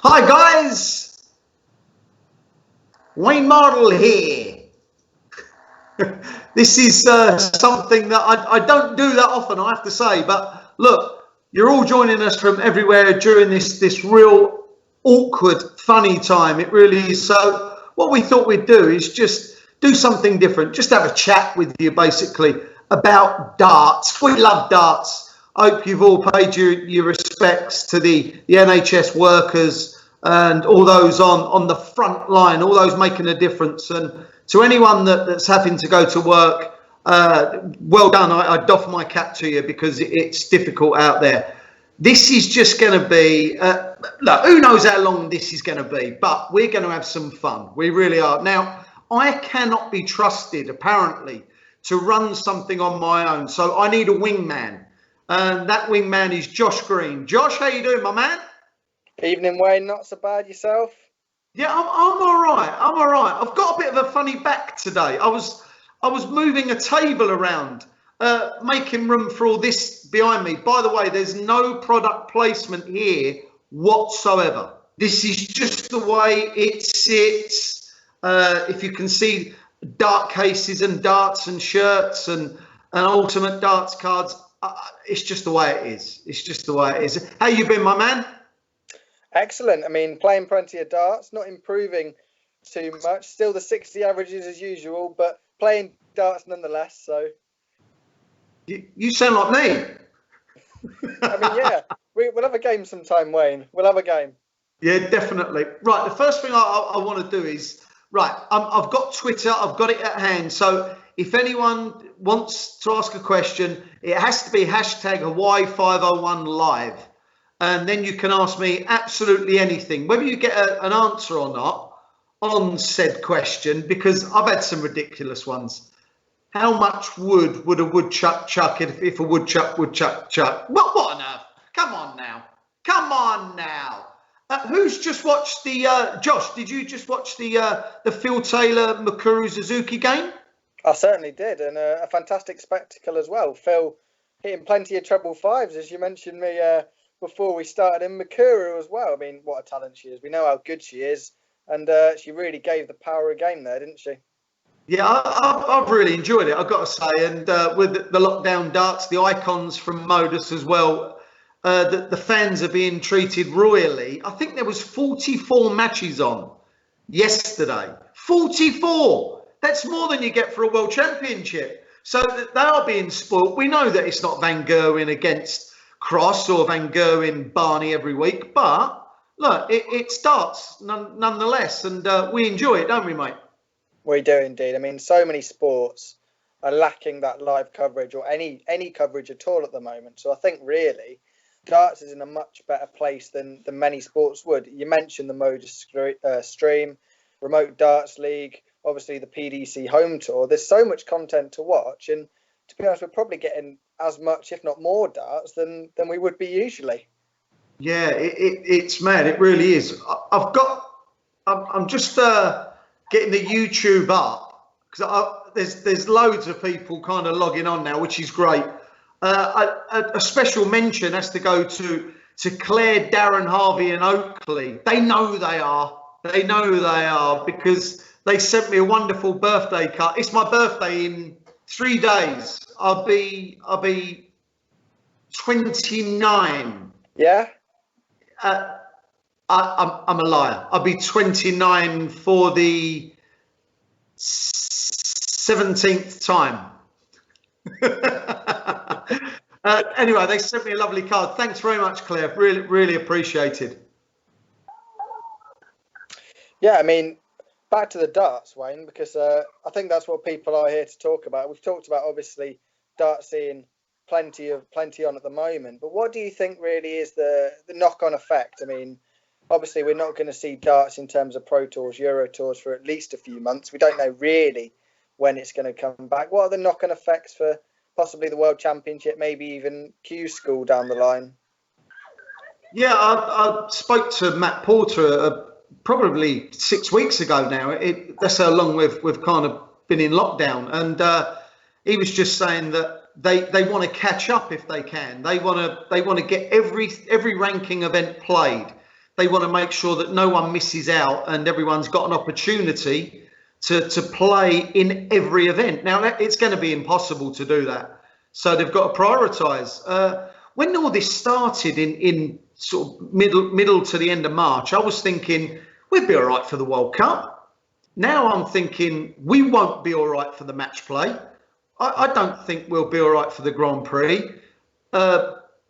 Hi guys, Wayne Mardle here. This is something that I don't do that often, I have to say. But look, you're all joining us from everywhere during this real awkward, funny time. It really is. So what we thought we'd do is just do something different. Just have a chat with you, basically, about darts. We love darts. I hope you've all paid your respects to the NHS workers and all those on the front line, all those making a difference. And to anyone that's having to go to work, well done. I doff my cap to you because it's difficult out there. This is just going to be, look, who knows how long this is going to be, but we're going to have some fun. We really are. Now, I cannot be trusted, apparently, to run something on my own. So I need a wingman. And that wingman is Josh Green. Josh, how you doing, my man? Evening, Wayne. Not so bad yourself? Yeah, I'm all right. I'm all right. I've got a bit of a funny back today. I was moving a table around, making room for all this behind me. By the way, there's no product placement here whatsoever. This is just the way it sits. If you can see dart cases and darts and shirts and ultimate darts cards, it's just the way it is. It's just the way it is. How you been, my man? Excellent. I mean, playing plenty of darts, not improving too much. Still the 60 averages as usual, but playing darts nonetheless. So you sound like me. I mean, yeah, we'll have a game sometime, Wayne. We'll have a game. Yeah, definitely. Right. The first thing I want to do is I've got Twitter. I've got it at hand. So if anyone wants to ask a question, it has to be hashtag Hawaii501 live. And then you can ask me absolutely anything, whether you get an answer or not on said question, because I've had some ridiculous ones. How much wood would a woodchuck chuck if a woodchuck would chuck? What on earth? Come on now. Come on now. Who's just watched the, Josh, did you just watch the Phil Taylor Mikuru Suzuki game? I certainly did, and a fantastic spectacle as well. Phil hitting plenty of treble fives, as you mentioned me before we started, and Mikuru as well. I mean, what a talent she is. We know how good she is, and she really gave the power of game there, didn't she? Yeah, I've really enjoyed it, I've got to say. And with the lockdown darts, the icons from Modus as well, the fans are being treated royally. I think there was 44 matches on yesterday. 44! That's more than you get for a world championship. So they are being spoilt. We know that it's not Van Gerwen against Cross or Van Gerwen Barney every week, but look, it starts nonetheless, and we enjoy it, don't we, mate? We do indeed. I mean, so many sports are lacking that live coverage or any coverage at all at the moment. So I think really darts is in a much better place than many sports would. You mentioned the Modus stream, Remote Darts League, obviously the PDC home tour. There's so much content to watch, and to be honest, we're probably getting as much, if not more, darts than we would be usually. Yeah, it's mad. It really is. I'm just getting the YouTube up because there's loads of people kind of logging on now, which is great. A special mention has to go to Claire, Darren, Harvey, and Oakley. They know they are. They know they are because they sent me a wonderful birthday card. It's my birthday in 3 days. I'll be 29. Yeah. I'm a liar. I'll be 29 for the 17th time. Anyway, they sent me a lovely card. Thanks very much, Claire. Really, really appreciated. Yeah, I mean, back to the darts, Wayne, because I think that's what people are here to talk about. We've talked about, obviously, darts seeing plenty on at the moment, but what do you think really is the knock-on effect? I mean, obviously we're not going to see darts in terms of Pro Tours, Euro Tours for at least a few months. We don't know really when it's going to come back. What are the knock-on effects for possibly the World Championship, maybe even Q School down the line? Yeah, I spoke to Matt Porter probably 6 weeks ago now. That's how long we've kind of been in lockdown, and he was just saying that they want to catch up if they can. They want to get every ranking event played. they want to make sure that no one misses out and everyone's got an opportunity to play in every event. Now, it's going to be impossible to do that. So they've got to prioritise. When all this started in sort of middle to the end of March, I was thinking we'd be all right for the World Cup. Now I'm thinking we won't be all right for the match play. I don't think we'll be all right for the Grand Prix.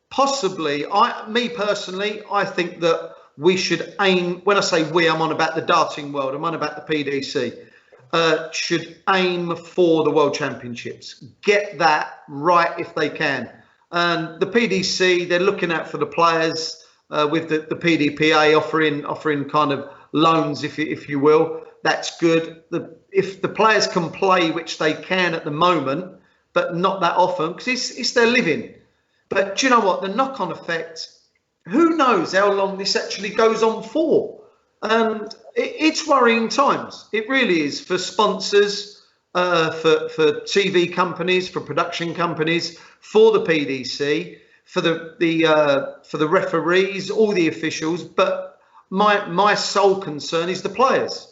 Possibly, me personally, I think that we should aim, when I say we, I'm on about the darting world, I'm on about the PDC, should aim for the World Championships. Get that right if they can. And the PDC, they're looking out for the players with the PDPA offering kind of loans, if you will. That's good. If the players can play, which they can at the moment, but not that often, because it's their living. But do you know what? The knock-on effect, who knows how long this actually goes on for? And it's worrying times. It really is, for sponsors, for TV companies, for production companies, for the PDC, for the referees, all the officials. But my sole concern is the players.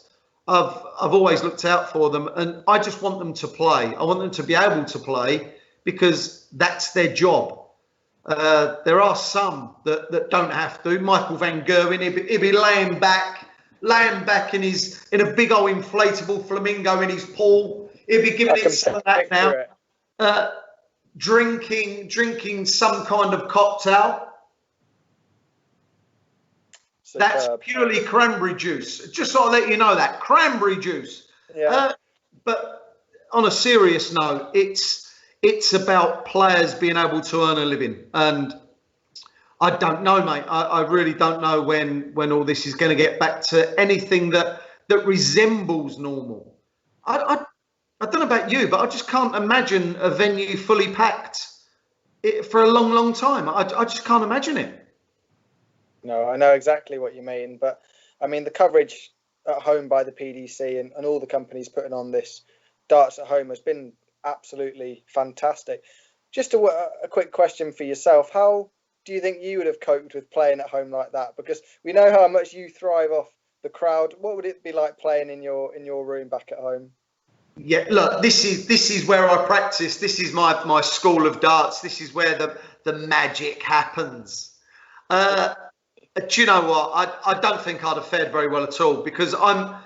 I've always looked out for them, and I just want them to play. I want them to be able to play because that's their job. There are some that don't have to. Michael Van Gerwen, he'll be laying back in a big old inflatable flamingo in his pool. He'll be giving it some of that now. Drinking some kind of cocktail. That's purely cranberry juice. Just so I let you know that cranberry juice. Yeah. But on a serious note, it's about players being able to earn a living, and I don't know, mate. I really don't know when all this is going to get back to anything that resembles normal. I don't know about you, but I just can't imagine a venue fully packed for a long, long time. I just can't imagine it. No, I know exactly what you mean, but I mean the coverage at home by the PDC and all the companies putting on this darts at home has been absolutely fantastic. Just a quick question for yourself: how do you think you would have coped with playing at home like that? Because we know how much you thrive off the crowd. What would it be like playing in your room back at home? Yeah, look, this is where I practice. This is my school of darts. This is where the magic happens. Do you know what? I don't think I'd have fared very well at all, because I'm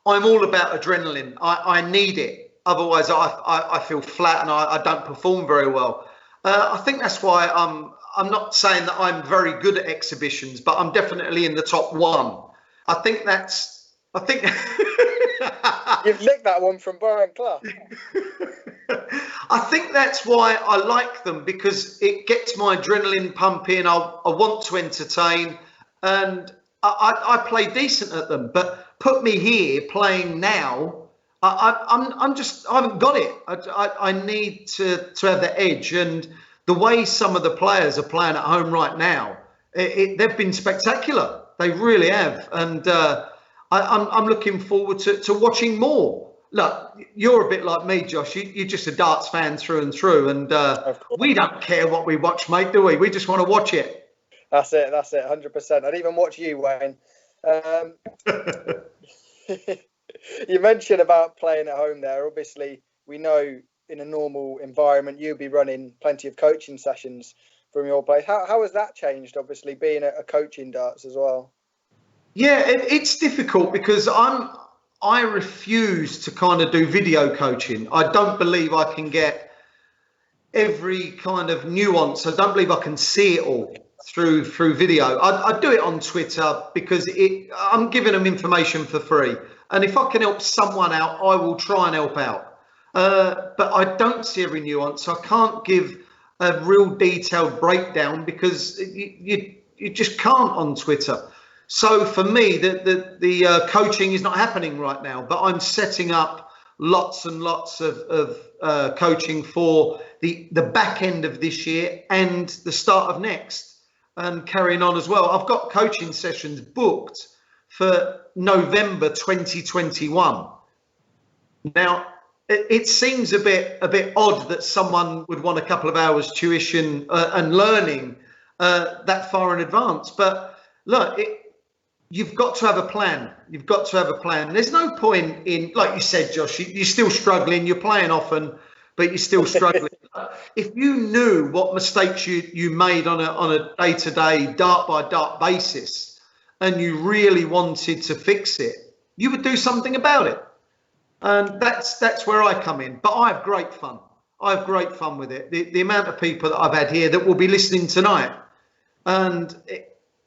all about adrenaline. I need it. Otherwise, I feel flat and I don't perform very well. I think that's why I'm not saying that I'm very good at exhibitions, but I'm definitely in the top one. I think You've licked that one from Brian Clough. I think that's why I like them, because it gets my adrenaline pumping. I want to entertain, and I play decent at them. But put me here playing now, I haven't got it. I need to have the edge, and the way some of the players are playing at home right now, they've been spectacular. They really have, and I'm looking forward to watching more. Look, you're a bit like me, Josh. You're just a darts fan through and through, and we don't care what we watch, mate, do we? We just want to watch it. That's it, 100%. I'd even watch you, Wayne. You mentioned about playing at home there. Obviously, we know in a normal environment you'd be running plenty of coaching sessions from your place. How has that changed, obviously, being a coach in darts as well? Yeah, it's difficult because I refuse to kind of do video coaching. I don't believe I can get every kind of nuance. I don't believe I can see it all through video. I do it on Twitter because I'm giving them information for free. And if I can help someone out, I will try and help out. But I don't see every nuance. I can't give a real detailed breakdown because you just can't on Twitter. So for me, the coaching is not happening right now, but I'm setting up lots and lots of coaching for the back end of this year and the start of next, and carrying on as well. I've got coaching sessions booked for November 2021. Now, it seems a bit odd that someone would want a couple of hours tuition and learning that far in advance, but look, you've got to have a plan. You've got to have a plan. There's no point in, like you said, Josh, you're still struggling. You're playing often, but you're still struggling. If you knew what mistakes you made on a day-to-day, dart-by-dart basis, and you really wanted to fix it, you would do something about it. And that's where I come in. But I have great fun. I have great fun with it. The amount of people that I've had here that will be listening tonight, and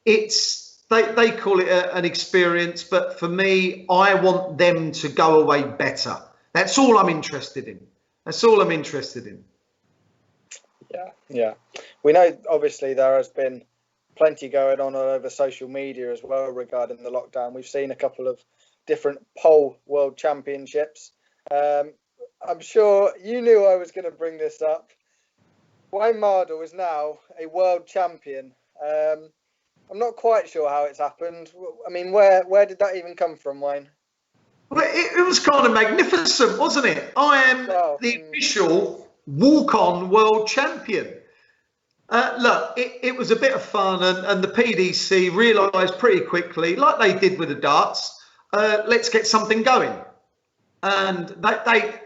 they call it an experience, but for me, I want them to go away better. That's all I'm interested in. That's all I'm interested in. Yeah. We know, obviously, there has been plenty going on all over social media as well regarding the lockdown. We've seen a couple of different pole world championships. I'm sure you knew I was going to bring this up. Wayne Mardle is now a world champion. I'm not quite sure how it's happened. I mean, where did that even come from, Wayne? Well, it was kind of magnificent, wasn't it? I am the official walk-on world champion. Look, it was a bit of fun, and the PDC realised pretty quickly, like they did with the darts, let's get something going. And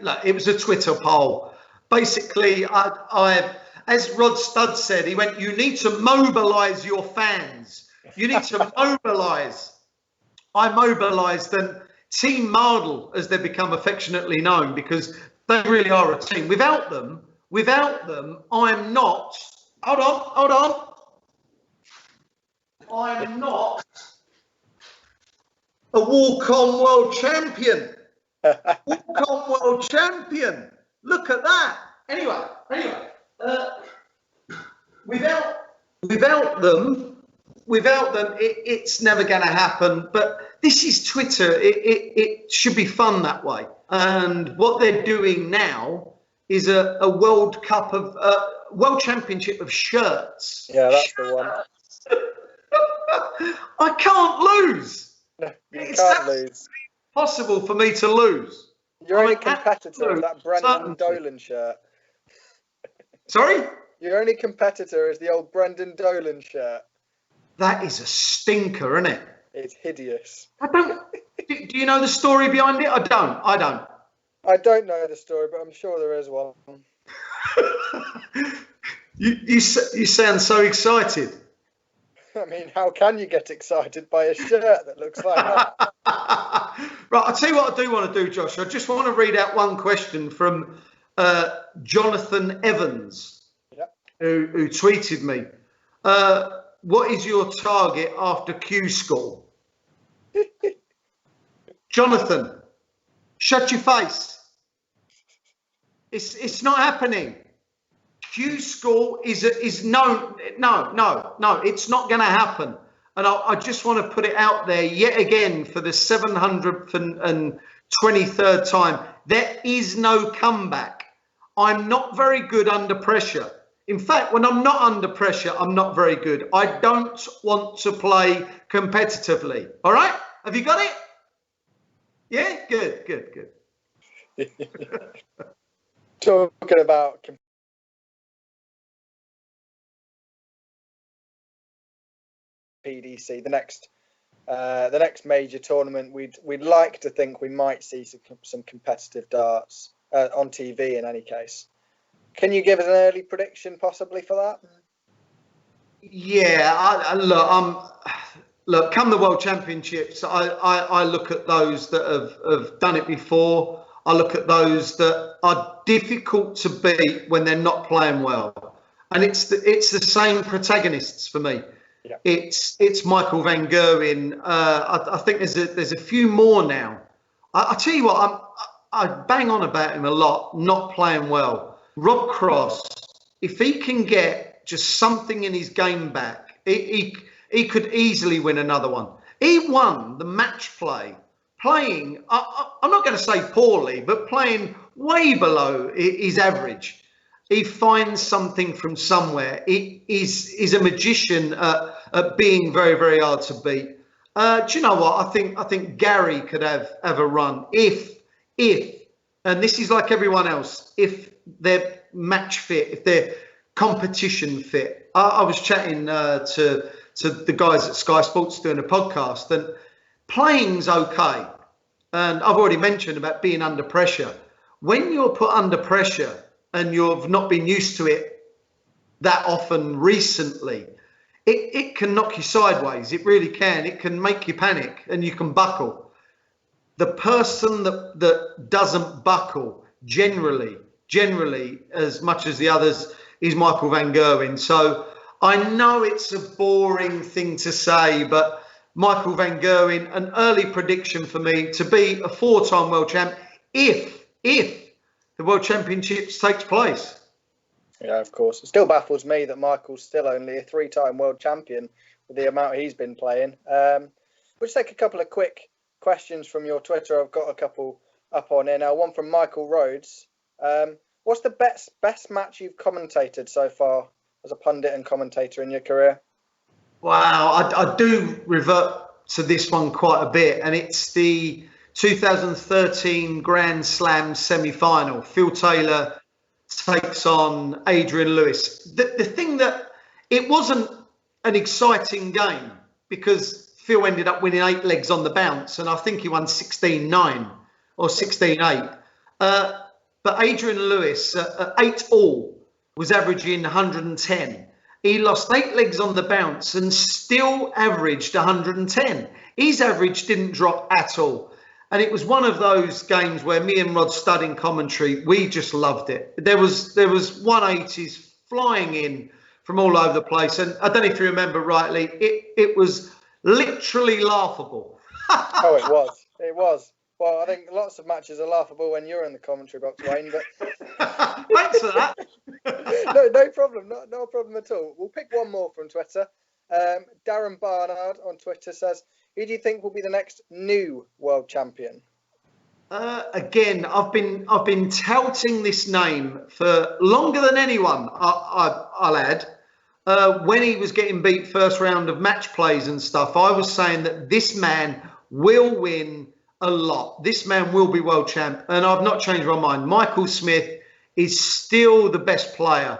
look, it was a Twitter poll. Basically, as Rod Studd said, he went, you need to mobilise your fans. You need to mobilise. I mobilised them. Team Mardle, as they've become affectionately known, because they really are a team. Without them, I'm not. Hold on. I'm not a walk-on world champion. Walk-on world champion. Look at that. Anyway. Without them, it's never going to happen. But this is Twitter. It should be fun that way. And what they're doing now is a World Cup of World Championship of shirts. Yeah, that's the one. I can't lose. No, you can't lose. Possible for me to lose. Your only competitor is that Brendan Dolan shirt. Sorry? Your only competitor is the old Brendan Dolan shirt. That is a stinker, isn't it? It's hideous. I don't. Do you know the story behind it? I don't. I don't know the story, but I'm sure there is one. You sound so excited. I mean, how can you get excited by a shirt that looks like that? Right, I'll tell you what I do want to do, Josh. I just want to read out one question from Jonathan Evans, who tweeted me. What is your target after Q School? Jonathan, shut your face. It's not happening. Q School is no, it's not going to happen. And I just want to put it out there yet again for the 723rd time. There is no comeback. I'm not very good under pressure. In fact, when I'm not under pressure, I'm not very good. I don't want to play competitively. All right? Have you got it? Yeah? Good. Talking about PDC, the next major tournament, we'd like to think we might see some competitive darts on TV in any case. Can you give us an early prediction possibly for that? Yeah, look, come the World Championships, I look at those that have done it before. I look at those that are difficult to beat when they're not playing well. And it's the same protagonists for me. Yeah. It's Michael van Gerwen. I think there's a few more now. I tell you what, I bang on about him a lot, not playing well. Rob Cross, if he can get just something in his game back, he could easily win another one. He won the match play, playing, I'm not going to say poorly, but playing way below his average. He finds something from somewhere. He is a magician at being very, very hard to beat. Do you know what? I think Gary could have a run if, and this is like everyone else, if they're match fit, if they're competition fit. I was chatting to to the guys at Sky Sports doing a podcast, and playing's okay. And I've already mentioned about being under pressure. When you're put under pressure and you've not been used to it that often recently, it can knock you sideways. It really can. It can make you panic and you can buckle. The person that doesn't buckle generally, as much as the others, is Michael van Gerwen. So I know it's a boring thing to say, but Michael van Gerwen, an early prediction for me to be a 4-time world champ if the World Championships takes place. Yeah, of course. It still baffles me that Michael's still only a 3-time world champion with the amount he's been playing. We'll just take a couple of quick questions from your Twitter. I've got a couple up on here now. One from Michael Rhodes. What's the best match you've commentated so far as a pundit and commentator in your career? Wow, I do revert to this one quite a bit, and it's the 2013 Grand Slam semi-final. Phil Taylor takes on Adrian Lewis. The thing that it wasn't an exciting game because Phil ended up winning 8 legs on the bounce, and I think he won 16-9 or 16-8. But Adrian Lewis at 8-all was averaging 110. He lost 8 legs on the bounce and still averaged 110. His average didn't drop at all. And it was one of those games where me and Rod Studd in commentary, we just loved it. There was 180s flying in from all over the place. And I don't know if you remember rightly, it was literally laughable. Oh, it was. It was. Well, I think lots of matches are laughable when you're in the commentary box, Wayne. But thanks for that. no problem. No problem at all. We'll pick one more from Twitter. Darren Barnard on Twitter says, "Who do you think will be the next new world champion?" Again, I've been touting this name for longer than anyone. I'll add. When he was getting beat first round of match plays and stuff, I was saying that this man will win a lot. This man will be world champ, and I've not changed my mind. Michael Smith is still the best player,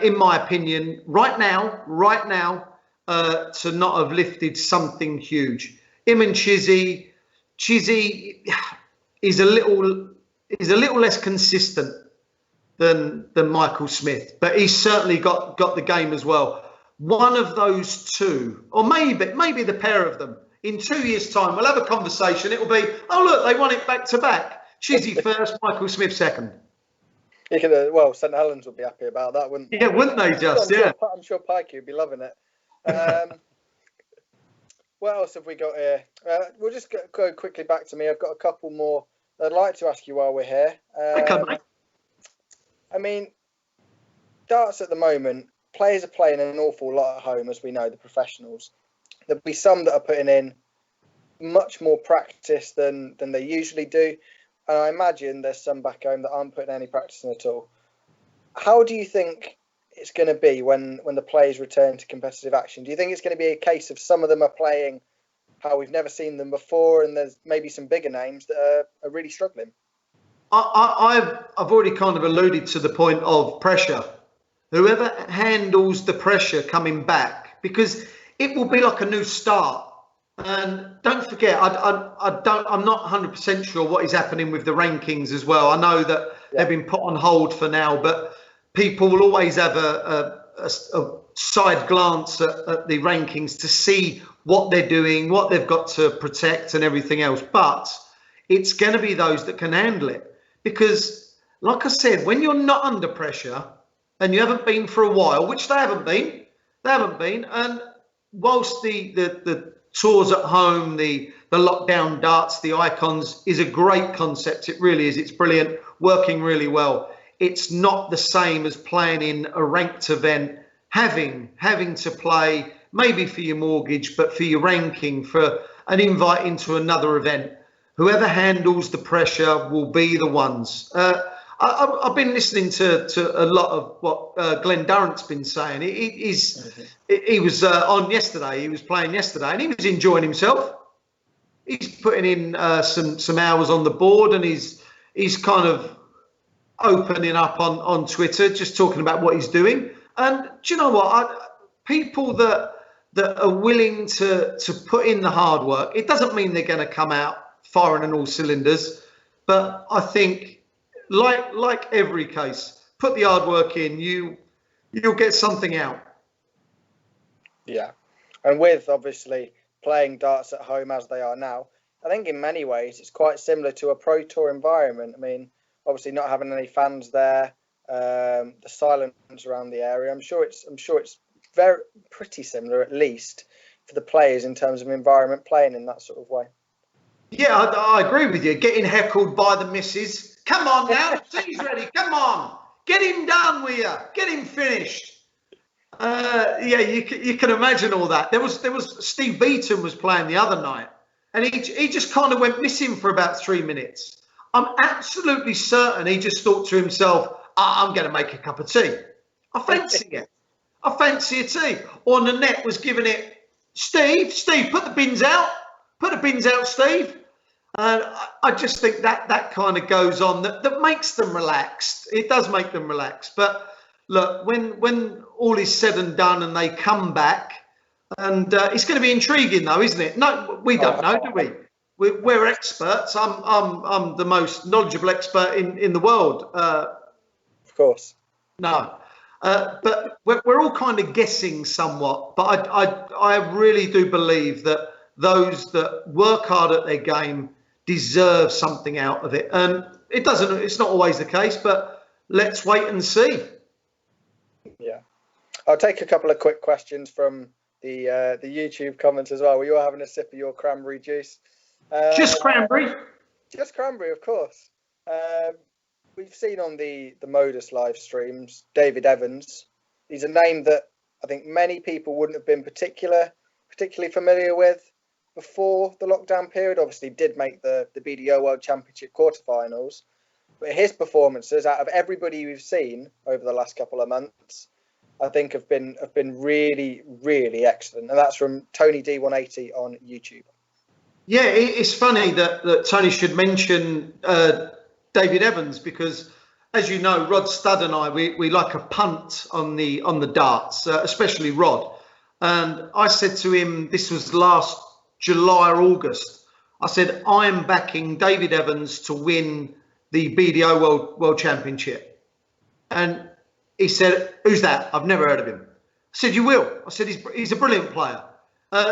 in my opinion, right now, to not have lifted something huge. Him and Chizzy is a little less consistent than Michael Smith, but he's certainly got the game as well. One of those two, or maybe the pair of them, in 2 years' time, we'll have a conversation. It'll be, oh look, they won it back to back. Chizzy first, Michael Smith second. You could, well, St Helens would be happy about that, wouldn't they? Yeah, wouldn't they just? I'm sure Pikey would be loving it. What else have we got here? We'll just go quickly back to me. I've got a couple more I'd like to ask you while we're here. Okay, mate. I mean, darts at the moment, players are playing an awful lot at home, as we know, the professionals. There'll be some that are putting in much more practice than they usually do. And I imagine there's some back home that aren't putting any practice in at all. How do you think it's going to be when the players return to competitive action? Do you think it's going to be a case of some of them are playing how we've never seen them before, and there's maybe some bigger names that are really struggling? I've already kind of alluded to the point of pressure. Whoever handles the pressure coming back, because it will be like a new start. And don't forget, I'm not 100% sure what is happening with the rankings as well. I know that they've been put on hold for now, but people will always have a side glance at the rankings to see what they're doing, what they've got to protect and everything else. But it's going to be those that can handle it. Because, like I said, when you're not under pressure and you haven't been for a while, which they haven't been, and whilst the tours at home, the lockdown darts, the icons is a great concept. It really is. It's brilliant, working really well. It's not the same as playing in a ranked event, having to play maybe for your mortgage, but for your ranking, for an invite into another event. Whoever handles the pressure will be the ones. I've been listening to a lot of what Glenn Durrant's been saying. He was on yesterday. He was playing yesterday, and he was enjoying himself. He's putting in some hours on the board, and he's kind of opening up on Twitter, just talking about what he's doing. And do you know what? People that that are willing to put in the hard work. It doesn't mean they're going to come out firing on all cylinders, but I think, like every case, put the hard work in. You'll get something out. Yeah, and with obviously playing darts at home as they are now, I think in many ways it's quite similar to a pro tour environment. I mean, obviously not having any fans there, the silence around the area. I'm sure it's pretty similar, at least for the players, in terms of environment playing in that sort of way. Yeah, I agree with you. Getting heckled by the missus. Come on now, the tea's ready. Come on, get him done with you. Get him finished. Yeah, you can imagine all that. There was Steve Beaton was playing the other night, and he just kind of went missing for about 3 minutes. I'm absolutely certain he just thought to himself, I'm going to make a cup of tea. I fancy it. I fancy a tea. Or Nanette was giving it, Steve, put the bins out. Put the bins out, Steve. And I just think that kind of goes on. That makes them relaxed. It does make them relaxed. But look, when all is said and done and they come back, and it's going to be intriguing though, isn't it? No, we don't know, do we? We're experts. I'm the most knowledgeable expert in the world. Of course. No. But we're all kind of guessing somewhat. But I really do believe that those that work hard at their game deserve something out of it. And it's not always the case, but let's wait and see. Yeah. I'll take a couple of quick questions from the YouTube comments as well. Were you all having a sip of your cranberry juice? Just cranberry? Just cranberry, of course. We've seen on the Modus live streams, David Evans. He's a name that I think many people wouldn't have been particularly familiar with before the lockdown period. Obviously did make the BDO World Championship quarterfinals, but his performances out of everybody we've seen over the last couple of months, I think have been really, really excellent. And that's from Tony D180 on YouTube. Yeah, it's funny that Tony should mention David Evans, because as you know, Rod Studd and I, we like a punt on the darts, especially Rod. And I said to him, this was last July or August, I said, I'm backing David Evans to win the BDO World Championship. And he said, who's that? I've never heard of him. I said, you will. I said, he's a brilliant player.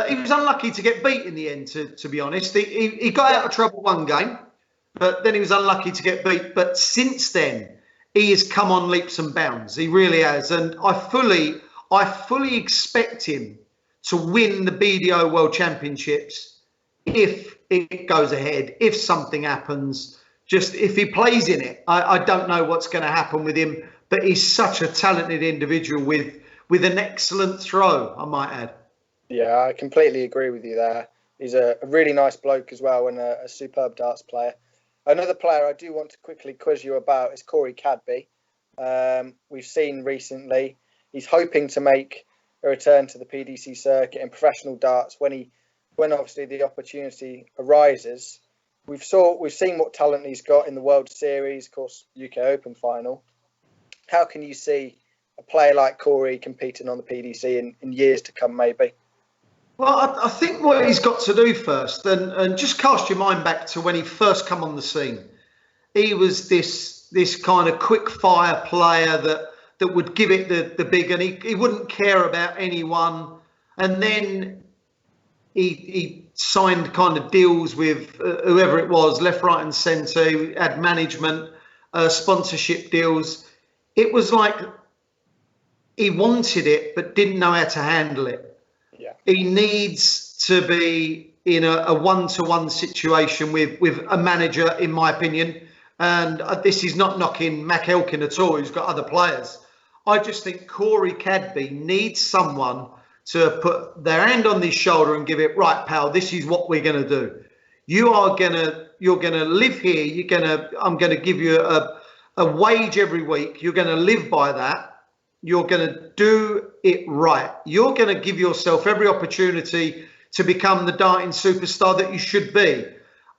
He was unlucky to get beat in the end, to be honest. He got out of trouble one game, but then he was unlucky to get beat. But since then, he has come on leaps and bounds. He really has. And I fully expect him to win the BDO World Championships if it goes ahead, if something happens, just if he plays in it. I don't know what's going to happen with him, but he's such a talented individual with an excellent throw, I might add. Yeah, I completely agree with you there. He's a really nice bloke as well, and a superb darts player. Another player I do want to quickly quiz you about is Corey Cadby. We've seen recently he's hoping to make a return to the PDC circuit in professional darts when obviously the opportunity arises. We've seen what talent he's got in the World Series, of course, UK Open final. How can you see a player like Corey competing on the PDC in years to come, maybe? Well, I think what he's got to do first, and just cast your mind back to when he first come on the scene. He was this kind of quick fire player that would give it the big, and he wouldn't care about anyone. And then he signed kind of deals with whoever it was, left, right, and centre. He had management, sponsorship deals. It was like he wanted it, but didn't know how to handle it. Yeah. He needs to be in a one-to-one situation with a manager, in my opinion. And this is not knocking Mac Elkin at all, who's got other players. I just think Corey Cadby needs someone to put their hand on his shoulder and give it, right, pal, this is what we're going to do. You're going to live here. I'm going to give you a wage every week. You're going to live by that. You're going to do it right. You're going to give yourself every opportunity to become the darting superstar that you should be.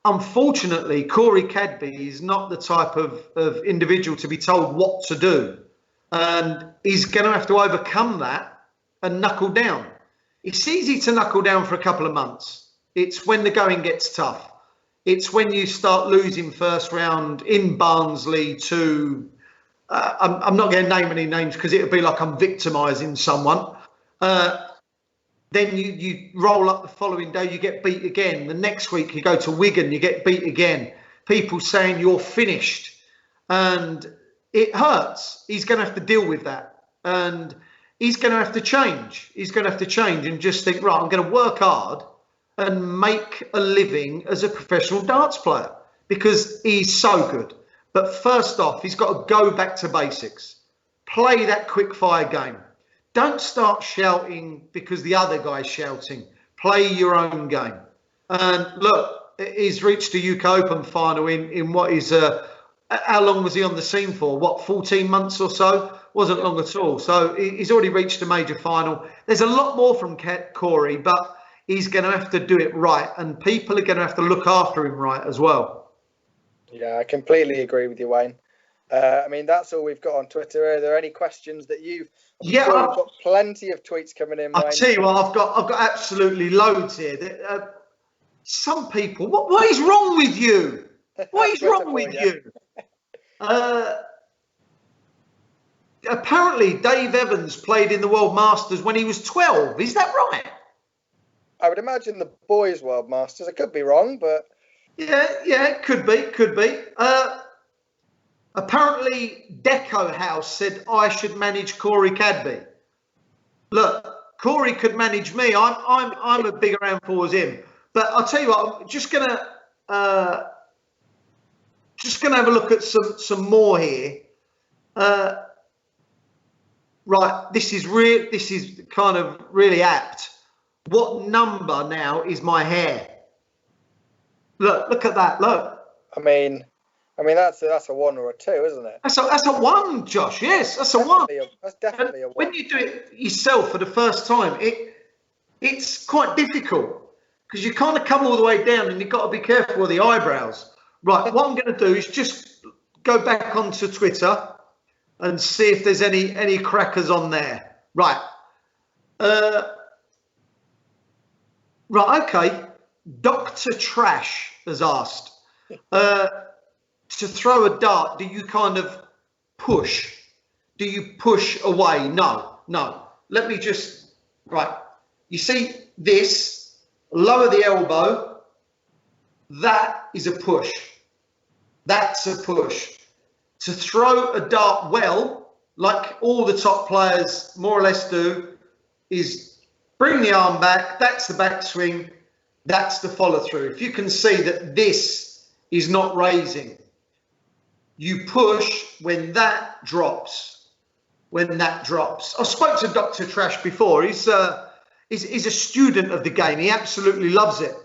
Unfortunately, Corey Cadby is not the type of individual to be told what to do. And he's going to have to overcome that and knuckle down. it's easy to knuckle down for a couple of months. It's when the going gets tough. It's when you start losing first round in Barnsley to, I'm not going to name any names because it would be like I'm victimising someone. Then you roll up the following day, you get beat again. The next week you go to Wigan, you get beat again. People saying you're finished. And it hurts. He's going to have to deal with that. And he's going to have to change. He's going to have to change and just think, right, I'm going to work hard and make a living as a professional darts player because he's so good. But first off, he's got to go back to basics. Play that quick fire game. Don't start shouting because the other guy's shouting. Play your own game. And look, he's reached a UK Open final in what is how long was he on the scene for? What, 14 months or so? Wasn't long at all. So he's already reached a major final. There's a lot more from Corey, but he's going to have to do it right. And people are going to have to look after him right as well. Yeah, I completely agree with you, Wayne. I mean, that's all we've got on Twitter. Are there any questions that you've... Yeah, we've got plenty of tweets coming in, Wayne. I'll tell you what, I've got absolutely loads here. Some people, what is wrong with you? What is wrong with you? Apparently, Dave Evans played in the World Masters when he was 12. Is that right? I would imagine the boys' World Masters. I could be wrong, but... Yeah, could be. Apparently, Deco House said I should manage Corey Cadby. Look, Corey could manage me. I'm a bigger handful as him. But I'll tell you what, I'm just gonna have a look at some more here. Right, this is kind of really apt. What number now is my hair? Look at that. Look. I mean that's a 1 or a 2, isn't it? That's a 1, Josh. Yes, that's a 1. That's definitely a 1. When you do it yourself for the first time, it's quite difficult because you kind of come all the way down and you've got to be careful with the eyebrows. Right, what I'm going to do is just go back onto Twitter and see if there's any crackers on there. Right. Right, okay. Dr. Trash has asked, to throw a dart, do you kind of push? Do you push away? No. Let me just, right. You see this, lower the elbow. That is a push. That's a push. To throw a dart well, like all the top players more or less do, is bring the arm back. That's the backswing. That's the follow through. If you can see that this is not raising, you push when that drops. I spoke to Dr. Trash before. He's a student of the game. He absolutely loves it.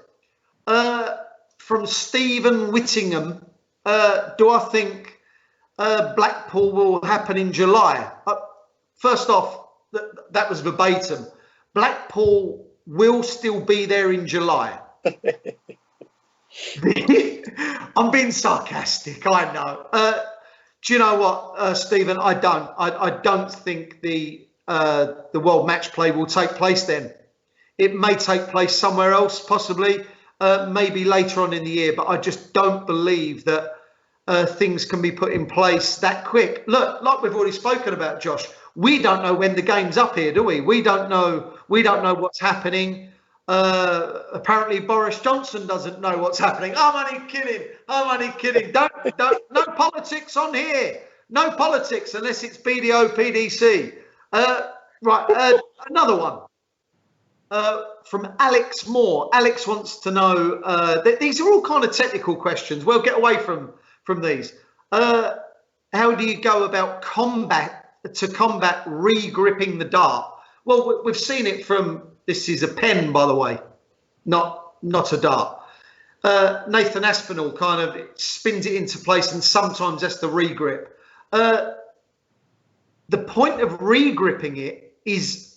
From Stephen Whittingham, do I think Blackpool will happen in July? First off, that was verbatim. Blackpool will still be there in July. I'm being sarcastic, I know. Do you know what, Stephen? I don't think the World Match Play will take place then. It may take place somewhere else, possibly, maybe later on in the year, but I just don't believe that things can be put in place that quick. Look, like we've already spoken about, Josh, we don't know when the game's up here, do we? We don't know what's happening. Apparently Boris Johnson doesn't know what's happening. I'm only kidding. Don't no politics on here. No politics unless it's BDO PDC. Right, another one. From Alex Moore. Alex wants to know, these are all kind of technical questions. We'll get away from these. How do you go about combat re-gripping the dart? Well, we've seen it from, this is a pen, by the way, not a dart. Nathan Aspinall kind of spins it into place and sometimes has to re-grip. The point of re-gripping it is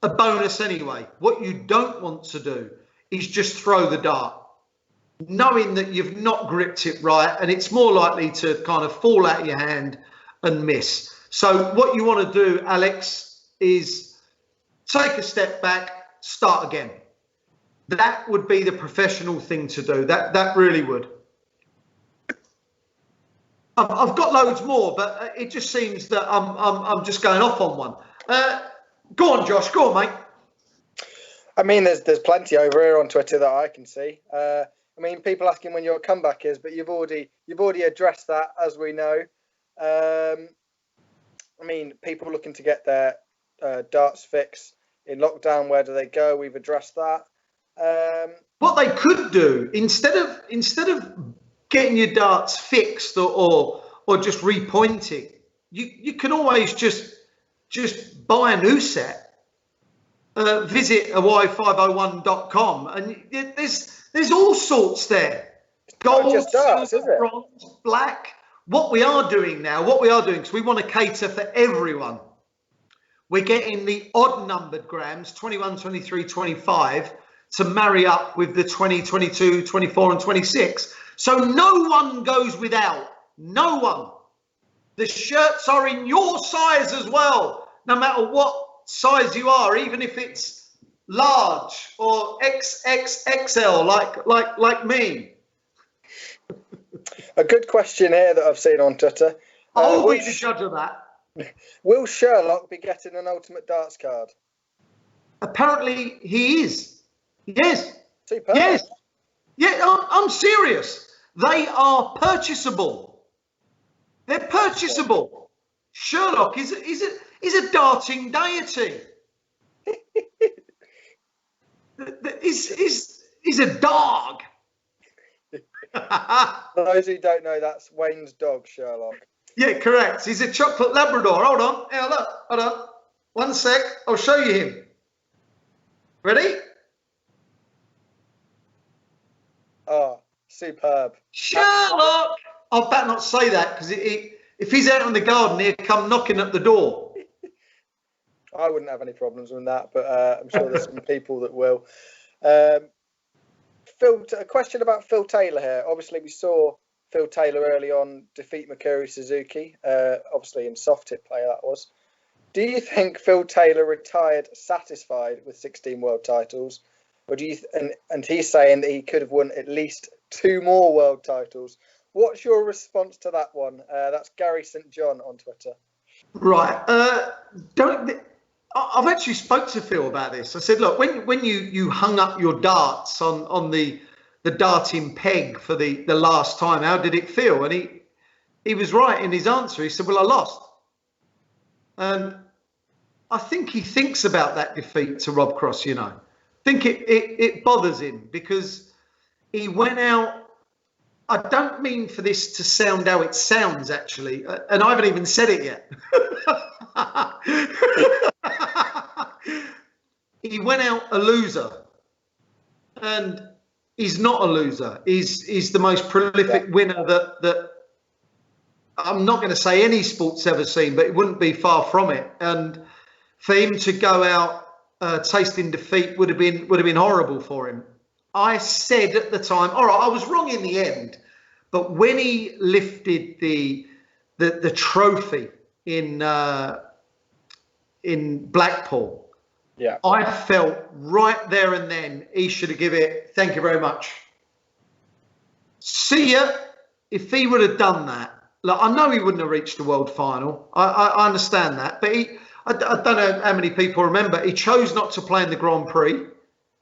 a bonus anyway. What you don't want to do is just throw the dart, knowing that you've not gripped it right and it's more likely to kind of fall out of your hand and miss. So what you want to do, Alex, is take a step back, start again. That would be the professional thing to do. That really would. I've got loads more, but it just seems that I'm just going off on one. Go on, Josh. Go on, mate. I mean, there's plenty over here on Twitter that I can see. I mean, people asking when your comeback is, but you've already addressed that, as we know. I mean, people looking to get their darts fix in lockdown. Where do they go? We've addressed that. What they could do instead of getting your darts fixed or just repointing, you can always just buy a new set. Visit hawaii501.com and there's all sorts there. Gold, just darts, silver, bronze, black. What we are doing, because we want to cater for everyone. We're getting the odd numbered grams, 21, 23, 25, to marry up with the 20, 22, 24 and 26. So no one goes without. No one. The shirts are in your size as well, no matter what size you are, even if it's large or XXXL like me. A good question here that I've seen on Twitter. I'll be the judge of that. Will Sherlock be getting an Ultimate Darts card? Apparently he is. Yes. Superb. Yes. Yeah, I'm serious. They are purchasable. They're purchasable. Sherlock is a darting deity. He's a dog. For those who don't know, that's Wayne's dog, Sherlock. Yeah, correct. He's a chocolate Labrador. Hold on. Here, look. Hold on. 1 sec. I'll show you him. Ready? Oh, superb. Sherlock! I better not say that because if he's out in the garden, he'll come knocking at the door. I wouldn't have any problems with that, but I'm sure there's some people that will. Phil, a question about Phil Taylor here. Obviously, we saw Phil Taylor early on defeat Mikuru Suzuki, obviously in soft tip play that was. Do you think Phil Taylor retired satisfied with 16 world titles? Or do you and he's saying that he could have won at least 2 more world titles. What's your response to that one? That's Gary St. John on Twitter. Right. I've actually spoke to Phil about this. I said, look, when you hung up your darts on the darting peg for the last time, how did it feel? And he was right in his answer. He said, well, I lost. And I think he thinks about that defeat to Rob Cross, you know. I think it bothers him because he went out. I don't mean for this to sound how it sounds, actually, and I haven't even said it yet. He went out a loser, and he's not a loser. He's the most prolific winner that I'm not going to say any sport's ever seen, but it wouldn't be far from it. And for him to go out tasting defeat would have been horrible for him. I said at the time, all right, I was wrong in the end, but when he lifted the trophy in Blackpool, yeah, I felt right there and then he should have given it. Thank you very much. See ya. If he would have done that, look, I know he wouldn't have reached the world final. I understand that, but I don't know how many people remember. He chose not to play in the Grand Prix.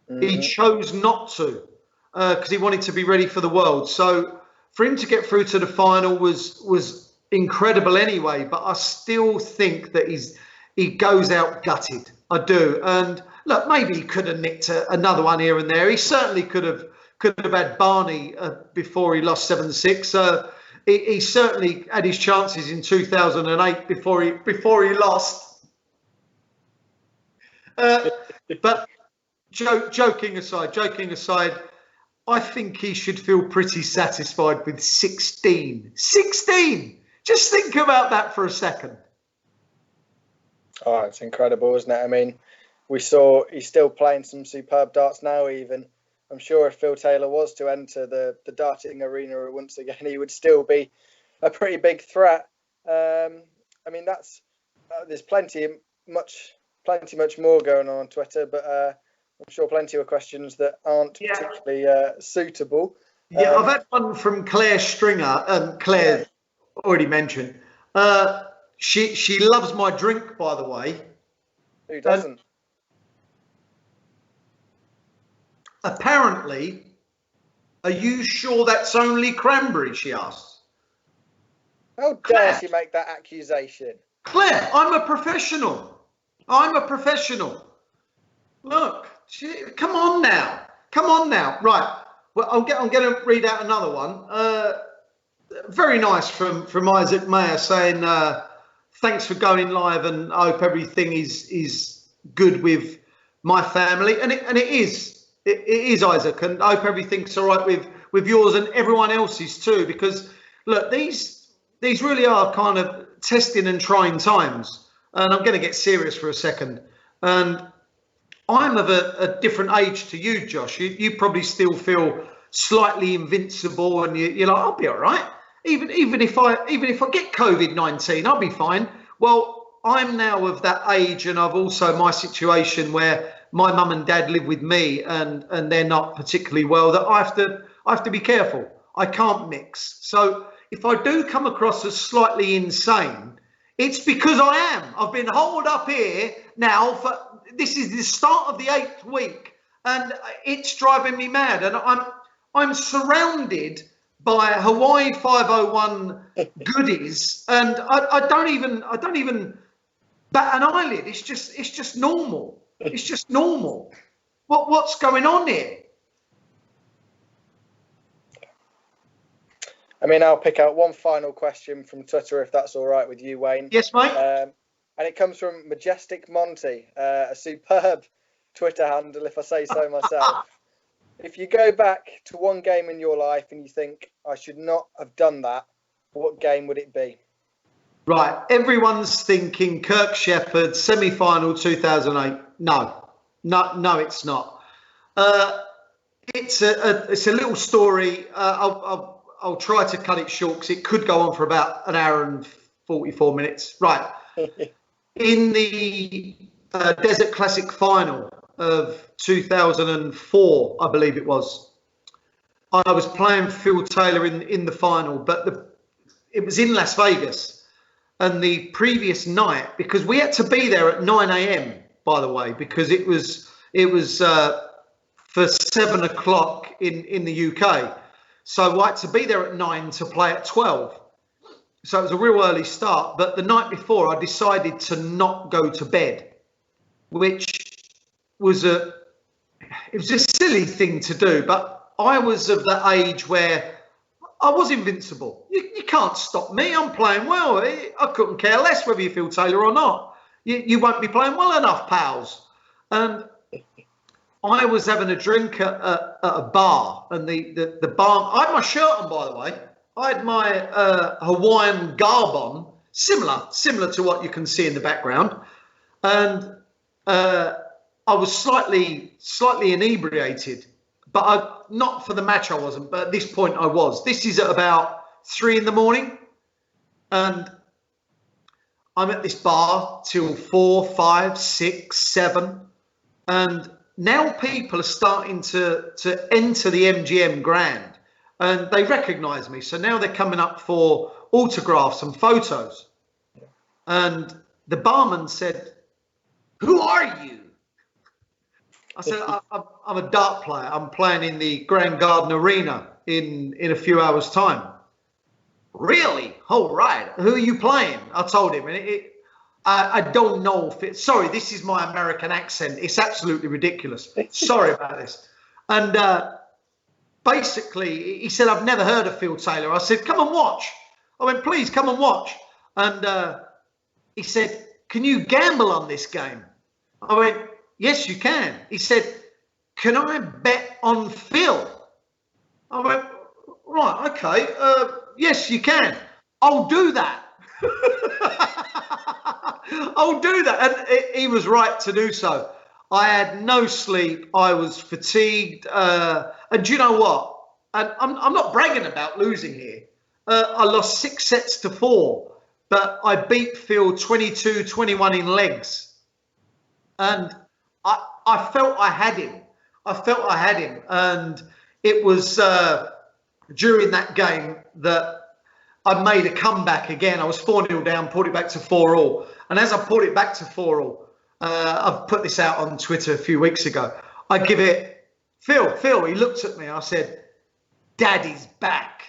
Mm-hmm. He chose not to because he wanted to be ready for the world. So for him to get through to the final was incredible anyway. But I still think that he goes out gutted. I do. And look, maybe he could have nicked another one here and there. He certainly could have had Barney before he lost 7-6. He certainly had his chances in 2008 before he lost. But joking aside, I think he should feel pretty satisfied with 16. 16! Just think about that for a second. Oh, it's incredible, isn't it? I mean, we saw he's still playing some superb darts now even. I'm sure if Phil Taylor was to enter the darting arena once again, he would still be a pretty big threat. I mean, there's plenty much more going on Twitter, but I'm sure plenty of questions that aren't particularly suitable. Yeah, I've had one from Claire Stringer, and Claire already mentioned. She loves my drink, by the way. Who doesn't? Apparently, are you sure that's only cranberry? She asks. How dare she make that accusation? Claire, I'm a professional. I'm a professional. Look, come on now. Come on now. Right. Well, I'm going to read out another one. Very nice from Isaac Mayer saying, thanks for going live, and I hope everything is good with my family. And it is. It is, Isaac, and I hope everything's all right with yours and everyone else's too, because look, these really are kind of testing and trying times. And I'm going to get serious for a second. And I'm of a different age to you, Josh. You probably still feel slightly invincible, and you're like, I'll be all right. Even if I get COVID-19, I'll be fine. Well, I'm now of that age, and I've also my situation where my mum and dad live with me, and they're not particularly well. That I have to be careful. I can't mix. So if I do come across as slightly insane, it's because I am. I've been holed up here now this is the start of the 8th week, and it's driving me mad. And I'm surrounded by Hawaii 501 goodies, and I don't even bat an eyelid. It's just normal. It's just normal. What's going on here? I mean, I'll pick out one final question from Twitter, if that's all right with you, Wayne. Yes, mate. And it comes from Majestic Monty, a superb Twitter handle, if I say so myself. If you go back to one game in your life and you think, I should not have done that, what game would it be? Right. Everyone's thinking Kirk Shepherd, semi-final 2008. No, it's not. It's a little story. I'll try to cut it short because it could go on for about an hour and 44 minutes. Right. In the Desert Classic final of 2004, I believe it was, I was playing Phil Taylor in the final, but it was in Las Vegas. And the previous night, because we had to be there at 9 a.m., by the way, because it was for 7 o'clock in the UK. So I had to be there at 9 to play at 12. So it was a real early start. But the night before, I decided to not go to bed, which was a silly thing to do. But I was of that age where I was invincible. You can't stop me. I'm playing well. I couldn't care less whether you feel Taylor or not. You won't be playing well enough, pals. And I was having a drink at a bar, and the bar. I had my shirt on, by the way. I had my Hawaiian garb on, similar to what you can see in the background, and I was slightly inebriated, but not for the match I wasn't. But at this point I was. This is at about 3 a.m, and I'm at this bar till 4, 5, 6, 7, and now people are starting to enter the MGM Grand, and they recognise me. So now they're coming up for autographs and photos. And the barman said, "Who are you?" I said, I'm a dart player. I'm playing in the Grand Garden Arena in a few hours' time. Really? Oh, right. Who are you playing? I told him. And I don't know if it's... Sorry, this is my American accent. It's absolutely ridiculous. Sorry about this. And basically, he said, "I've never heard of Phil Taylor." I said, "Come and watch." I went, "Please, come and watch." And he said, "Can you gamble on this game?" I went, "Yes, you can." He said, "Can I bet on Phil?" I went, "Right, okay. Yes, you can. I'll do that." I'll do that. And he was right to do so. I had no sleep. I was fatigued. And do you know what? And I'm not bragging about losing here. I lost 6 sets to 4, but I beat Phil 22-21 in legs. And I felt I had him. And it was during that game that I made a comeback again. I was 4-0 down, pulled it back to 4-all. And as I pulled it back to 4-all, I've put this out on Twitter a few weeks ago. I give it, Phil, he looked at me. I said, Daddy's back.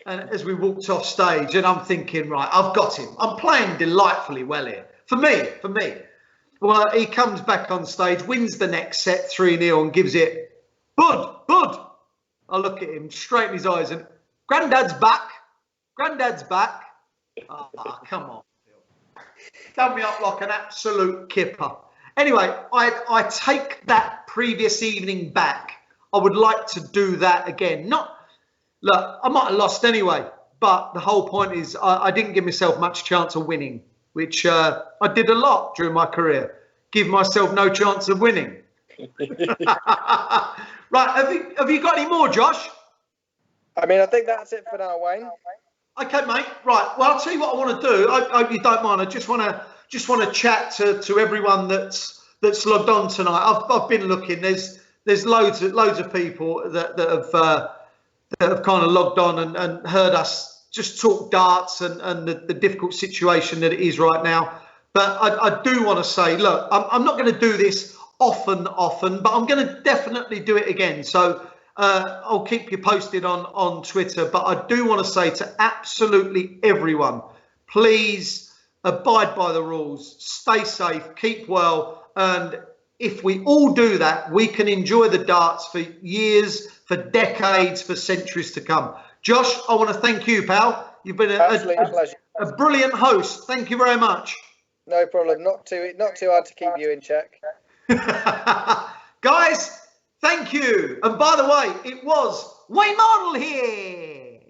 And as we walked off stage, and I'm thinking, right, I've got him. I'm playing delightfully well here. For me. Well, he comes back on stage, wins the next set 3-0 and gives it, Bud. I look at him straight in his eyes and, Granddad's back. Oh, come on, Phil. Done me up like an absolute kipper. Anyway, I take that previous evening back. I would like to do that again. Look, I might have lost anyway, but the whole point is I didn't give myself much chance of winning, which I did a lot during my career. Give myself no chance of winning. Right, have you got any more, Josh? I mean, I think that's it for now, Wayne. Okay, mate. Right. Well, I'll tell you what I want to do. I hope you don't mind. I just want to chat to everyone that's logged on tonight. I've been looking. There's loads of people that have kind of logged on and heard us just talk darts and the difficult situation that it is right now. But I do want to say, look, I'm not going to do this often, but I'm going to definitely do it again. So I'll keep you posted on Twitter. But I do want to say to absolutely everyone, please abide by the rules, stay safe, keep well. And if we all do that, we can enjoy the darts for years, for decades, for centuries to come. Josh, I want to thank you, pal. You've been a brilliant host. Thank you very much. No problem. Not too hard to keep you in check. Guys, thank you. And by the way, it was Wayne Mardle here.